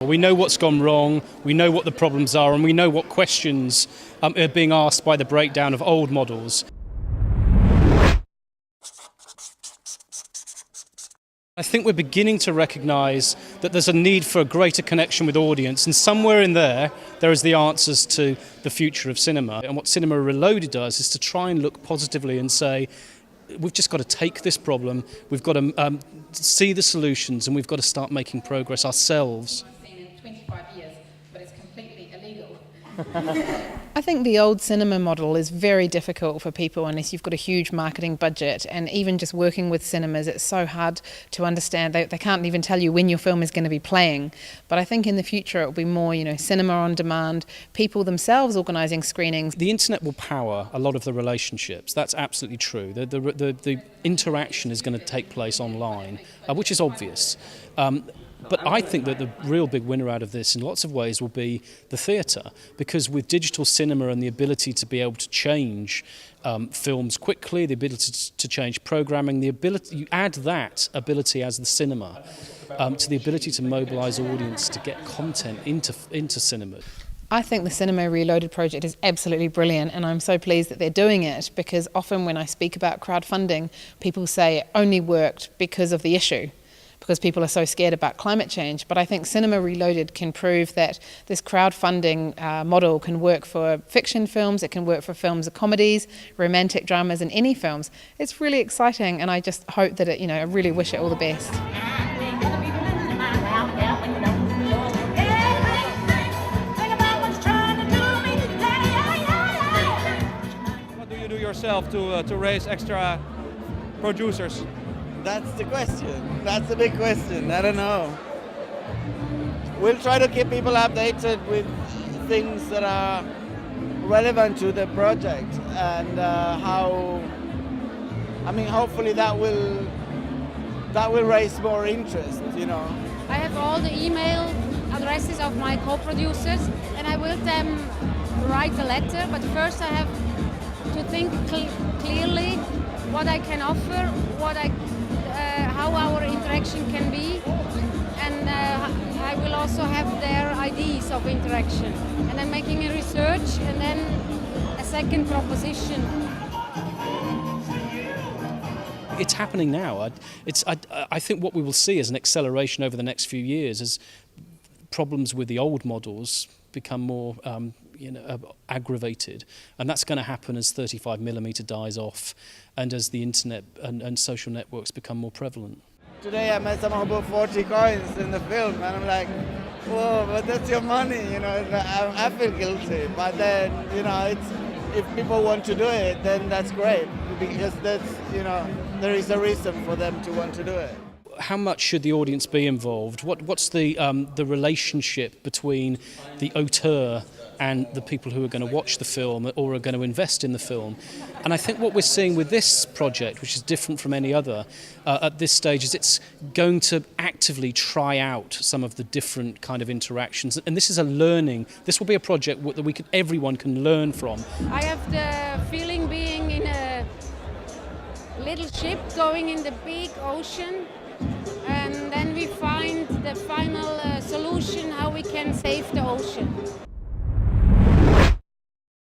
We know what's gone wrong, we know what the problems are, and we know what questions are being asked by the breakdown of old models. I think we're beginning to recognise that there's a need for a greater connection with audience, and somewhere in there is the answers to the future of cinema. And what Cinema Reloaded does is to try and look positively and say, we've just got to take this problem, we've got to see the solutions, and we've got to start making progress ourselves. In 25 years, but it's completely illegal. I think the old cinema model is very difficult for people unless you've got a huge marketing budget, and even just working with cinemas, it's so hard to understand. They can't even tell you when your film is going to be playing. But I think in the future it will be more, cinema on demand, people themselves organising screenings. The internet will power a lot of the relationships. That's absolutely true. The interaction is going to take place online, which is obvious. But I think that the real big winner out of this in lots of ways will be the theatre, because with digital cinema and the ability to be able to change films quickly, the ability to change programming, you add that ability as the cinema to the ability to mobilise audience to get content into cinema. I think the Cinema Reloaded project is absolutely brilliant, and I'm so pleased that they're doing it, because often when I speak about crowdfunding, people say it only worked because of the issue, because people are so scared about climate change. But I think Cinema Reloaded can prove that this crowdfunding model can work for fiction films, it can work for films of comedies, romantic dramas, and any films. It's really exciting, and I just hope that I really wish it all the best. What do you do yourself to raise extra producers? That's the question. That's the big question. I don't know. We'll try to keep people updated with things that are relevant to the project, and hopefully that will raise more interest, I have all the email addresses of my co-producers, and I will them write a letter, but first I have to think clearly what I can offer, how our interaction can be, and I will also have their ideas of interaction. And I'm making a research and then a second proposition. It's happening now. I think what we will see is an acceleration over the next few years as problems with the old models become more aggravated, and that's going to happen as 35mm dies off and as the internet and social networks become more prevalent. Today I met someone who put 40 coins in the film, and I'm like, whoa, but that's your money, I feel guilty. But then, if people want to do it, then that's great, because there is a reason for them to want to do it. How much should the audience be involved? What's the relationship between the auteur and the people who are going to watch the film or are going to invest in the film? And I think what we're seeing with this project, which is different from any other at this stage, is it's going to actively try out some of the different kind of interactions. And this is a learning. This will be a project that everyone can learn from. I have the feeling being in a little ship going in the big ocean, and then we find the final solution how we can save the ocean.